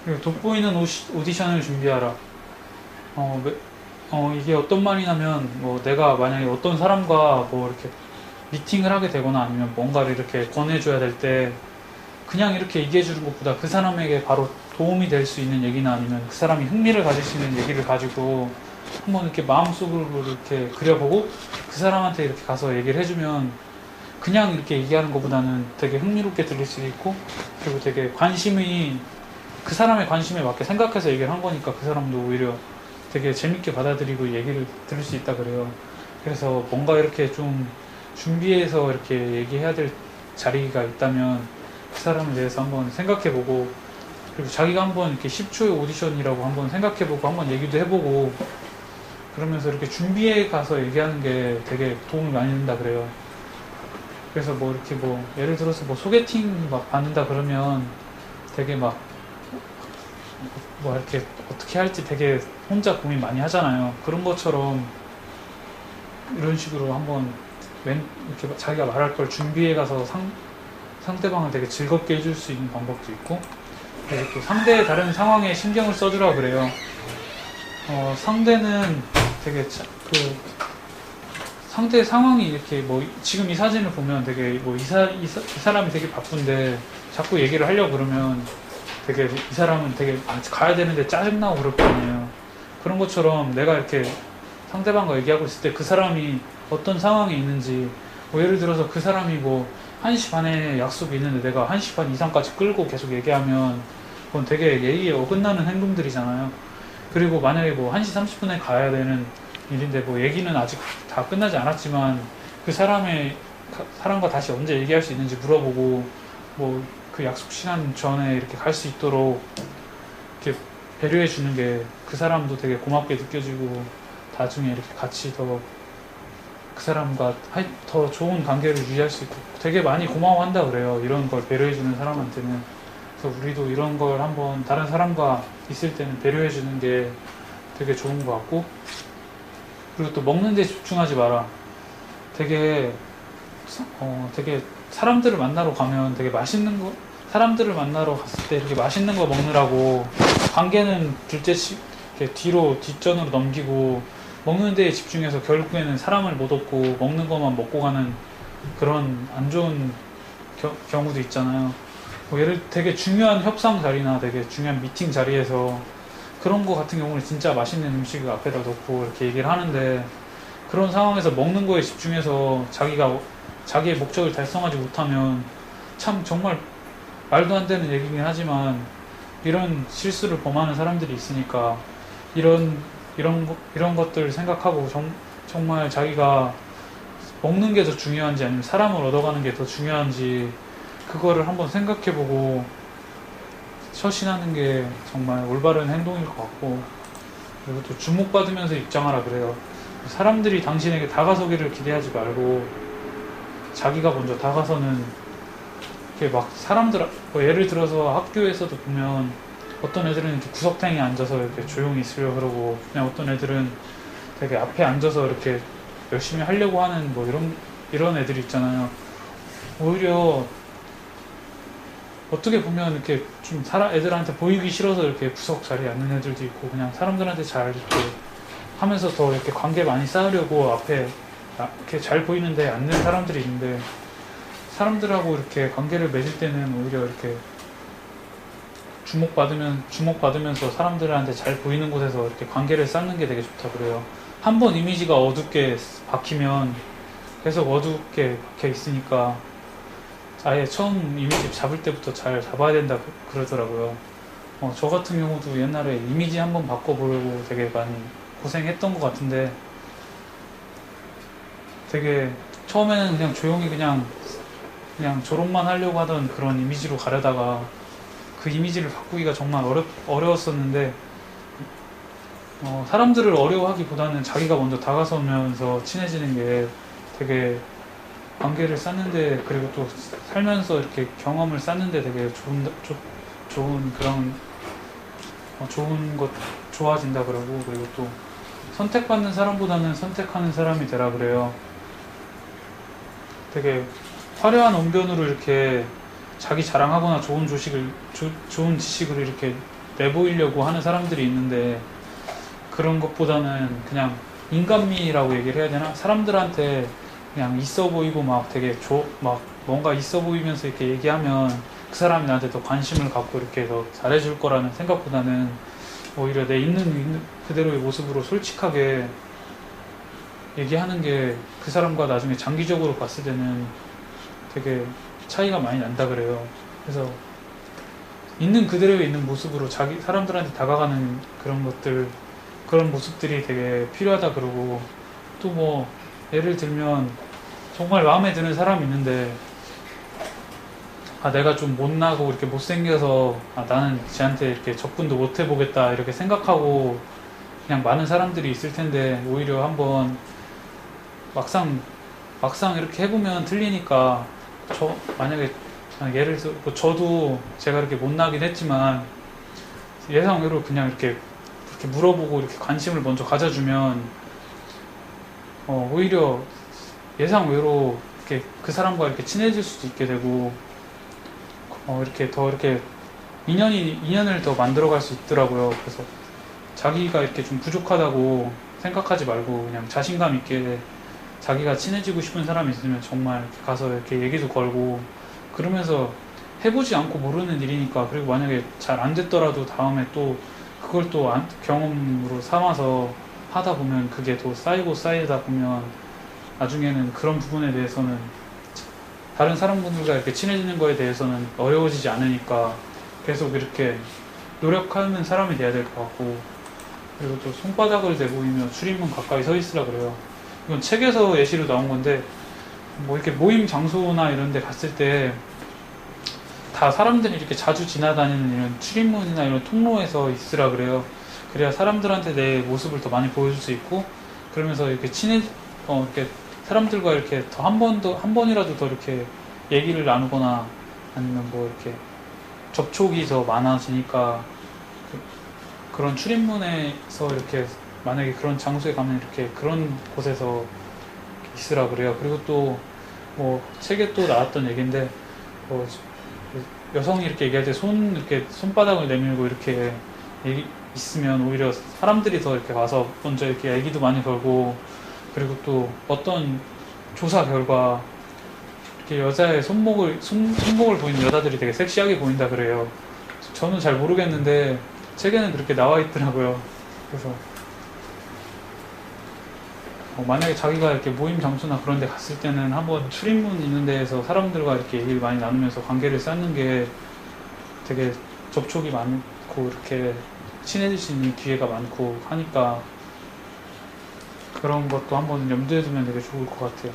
그리고 돋보이는 오디션을 준비하라. 이게 어떤 말이냐면, 뭐, 내가 만약에 어떤 사람과 뭐, 이렇게 미팅을 하게 되거나 아니면 뭔가를 이렇게 권해줘야 될 때, 그냥 이렇게 얘기해주는 것보다 그 사람에게 바로 도움이 될 수 있는 얘기나 아니면 그 사람이 흥미를 가질 수 있는 얘기를 가지고 한번 이렇게 마음속으로 이렇게 그려보고 그 사람한테 이렇게 가서 얘기를 해주면 그냥 이렇게 얘기하는 것보다는 되게 흥미롭게 들릴 수 있고, 그리고 되게 그 사람의 관심에 맞게 생각해서 얘기를 한 거니까 그 사람도 오히려 되게 재밌게 받아들이고 얘기를 들을 수 있다 그래요. 그래서 뭔가 이렇게 좀 준비해서 이렇게 얘기해야 될 자리가 있다면 그 사람에 대해서 한번 생각해보고, 그리고 자기가 한번 이렇게 10초의 오디션이라고 한번 생각해보고 한번 얘기도 해보고, 그러면서 이렇게 준비해 가서 얘기하는 게 되게 도움이 많이 된다 그래요. 그래서 뭐 이렇게 뭐 예를 들어서 뭐 소개팅 막 받는다 그러면 되게 막 뭐 이렇게 어떻게 할지 되게 혼자 고민 많이 하잖아요. 그런 것처럼 이런 식으로 한번 이렇게 자기가 말할 걸 준비해 가서 상대방을 되게 즐겁게 해줄 수 있는 방법도 있고, 그리고 또 상대의 다른 상황에 신경을 써주라 그래요. 상대는 되게 상대 상황이 이렇게 뭐 지금 이 사진을 보면 되게 뭐 이 사람이 되게 바쁜데 자꾸 얘기를 하려고 그러면 되게 이 사람은 되게 가야 되는데 짜증나고 그럴 거 아니에요. 그런 것처럼 내가 이렇게 상대방과 얘기하고 있을 때 그 사람이 어떤 상황에 있는지, 뭐 예를 들어서 그 사람이 뭐 1시 반에 약속이 있는데 내가 1시 반 이상까지 끌고 계속 얘기하면 그건 되게 예의에 어긋나는 행동들이잖아요. 그리고 만약에 뭐 1시 30분에 가야 되는 일인데 뭐 얘기는 아직 다 끝나지 않았지만 그 사람과 다시 언제 얘기할 수 있는지 물어보고, 뭐 그 약속 시간 전에 이렇게 갈 수 있도록 이렇게 배려해 주는 게 그 사람도 되게 고맙게 느껴지고 나중에 이렇게 같이 더 그 사람과 더 좋은 관계를 유지할 수 있고 되게 많이 고마워한다 그래요. 이런 걸 배려해 주는 사람한테는. 그래서 우리도 이런 걸 한번 다른 사람과 있을 때는 배려해 주는 게 되게 좋은 것 같고, 그리고 또 먹는 데 집중하지 마라. 되게 되게 사람들을 만나러 가면 되게 맛있는 거, 사람들을 만나러 갔을 때 이렇게 맛있는 거 먹느라고 관계는 이렇게 뒷전으로 넘기고 먹는 데에 집중해서 결국에는 사람을 못 얻고 먹는 것만 먹고 가는 그런 안 좋은 경우도 있잖아요. 뭐 되게 중요한 협상 자리나 되게 중요한 미팅 자리에서 그런 거 같은 경우는 진짜 맛있는 음식을 앞에다 놓고 이렇게 얘기를 하는데, 그런 상황에서 먹는 거에 집중해서 자기의 목적을 달성하지 못하면 참 정말 말도 안 되는 얘기긴 하지만 이런 실수를 범하는 사람들이 있으니까 이런 것들 생각하고 정말 자기가 먹는 게 더 중요한지 아니면 사람을 얻어가는 게 더 중요한지 그거를 한번 생각해보고 처신하는 게 정말 올바른 행동일 것 같고, 그리고 또 주목받으면서 입장하라 그래요. 사람들이 당신에게 다가서기를 기대하지 말고 자기가 먼저 다가서는, 이렇게 막 뭐 예를 들어서 학교에서도 보면 어떤 애들은 이렇게 구석탱이에 앉아서 이렇게 조용히 있으려고 그러고, 그냥 어떤 애들은 되게 앞에 앉아서 이렇게 열심히 하려고 하는 뭐 이런 애들이 있잖아요. 오히려 어떻게 보면 이렇게 좀 애들한테 보이기 싫어서 이렇게 구석 자리에 앉는 애들도 있고, 그냥 사람들한테 잘 이렇게 하면서 더 이렇게 관계 많이 쌓으려고 앞에 이렇게 잘 보이는데 앉는 사람들이 있는데, 사람들하고 이렇게 관계를 맺을 때는 오히려 이렇게 주목받으면서 사람들한테 잘 보이는 곳에서 이렇게 관계를 쌓는 게 되게 좋다 그래요. 한번 이미지가 어둡게 박히면 계속 어둡게 박혀 있으니까 아예 처음 이미지 잡을 때부터 잘 잡아야 된다 그러더라고요. 저 같은 경우도 옛날에 이미지 한번 바꿔보려고 되게 많이 고생했던 것 같은데, 되게 처음에는 그냥 조용히 그냥 졸업만 하려고 하던 그런 이미지로 가려다가 그 이미지를 바꾸기가 정말 어려웠었는데, 사람들을 어려워하기보다는 자기가 먼저 다가서면서 친해지는 게 되게 관계를 쌓는데, 그리고 또 살면서 이렇게 경험을 쌓는데 되게 좋은 그런 좋은 것 좋아진다 그러고, 그리고 또 선택받는 사람보다는 선택하는 사람이 되라 그래요. 되게 화려한 언변으로 이렇게 자기 자랑하거나 좋은 지식을 이렇게 내보이려고 하는 사람들이 있는데, 그런 것보다는 그냥 인간미라고 얘기를 해야 되나? 사람들한테 그냥 있어 보이고 막 되게 막 뭔가 있어 보이면서 이렇게 얘기하면 그 사람이 나한테 더 관심을 갖고 이렇게 더 잘해줄 거라는 생각보다는 오히려 내 있는 그대로의 모습으로 솔직하게 얘기하는 게 그 사람과 나중에 장기적으로 봤을 때는 되게 차이가 많이 난다 그래요. 그래서 있는 그대로의 있는 모습으로 사람들한테 다가가는 그런 것들, 그런 모습들이 되게 필요하다 그러고, 또 뭐 예를 들면 정말 마음에 드는 사람이 있는데, 내가 좀 못나고 이렇게 못생겨서 나는 쟤한테 이렇게 접근도 못 해보겠다 이렇게 생각하고 그냥 많은 사람들이 있을 텐데, 오히려 한번 막상 이렇게 해보면 틀리니까, 만약에 예를 들어 저도 제가 이렇게 못나긴 했지만 예상 외로 그냥 이렇게 물어보고 이렇게 관심을 먼저 가져주면 오히려 예상 외로 이렇게 그 사람과 이렇게 친해질 수도 있게 되고, 이렇게 더 이렇게 인연을 더 만들어갈 수 있더라고요. 그래서 자기가 이렇게 좀 부족하다고 생각하지 말고 그냥 자신감 있게 자기가 친해지고 싶은 사람이 있으면 정말 이렇게 가서 이렇게 얘기도 걸고, 그러면서 해보지 않고 모르는 일이니까. 그리고 만약에 잘 안 됐더라도 다음에 또 그걸 또 경험으로 삼아서 하다 보면 그게 더 쌓이다 보면 나중에는 그런 부분에 대해서는 다른 사람분들과 이렇게 친해지는 거에 대해서는 어려워지지 않으니까 계속 이렇게 노력하는 사람이 돼야 될 것 같고, 그리고 또 손바닥을 내보이며 출입문 가까이 서 있으라 그래요. 이건 책에서 예시로 나온 건데, 뭐 이렇게 모임 장소나 이런 데 갔을 때 다 사람들이 이렇게 자주 지나다니는 이런 출입문이나 이런 통로에서 있으라 그래요. 그래야 사람들한테 내 모습을 더 많이 보여줄 수 있고, 그러면서 이렇게 이렇게 사람들과 이렇게 더 한 번이라도 더 이렇게 얘기를 나누거나 아니면 뭐 이렇게 접촉이 더 많아지니까, 그런 출입문에서 이렇게 만약에 그런 장소에 가면 이렇게 그런 곳에서 있으라 그래요. 그리고 또 뭐 책에 또 나왔던 얘기인데, 뭐 여성이 이렇게 얘기할 때 이렇게 손바닥을 내밀고 이렇게 있으면 오히려 사람들이 더 이렇게 와서 먼저 이렇게 얘기도 많이 걸고, 그리고 또 어떤 조사 결과 이렇게 여자의 손목을 보이는 여자들이 되게 섹시하게 보인다 그래요. 저는 잘 모르겠는데 책에는 그렇게 나와 있더라고요. 그래서 만약에 자기가 이렇게 모임 장소나 그런 데 갔을 때는 한번 출입문 있는 데에서 사람들과 이렇게 얘기를 많이 나누면서 관계를 쌓는 게 되게 접촉이 많고 이렇게 친해질 수 있는 기회가 많고 하니까, 그런 것도 한번 염두에 두면 되게 좋을 것 같아요.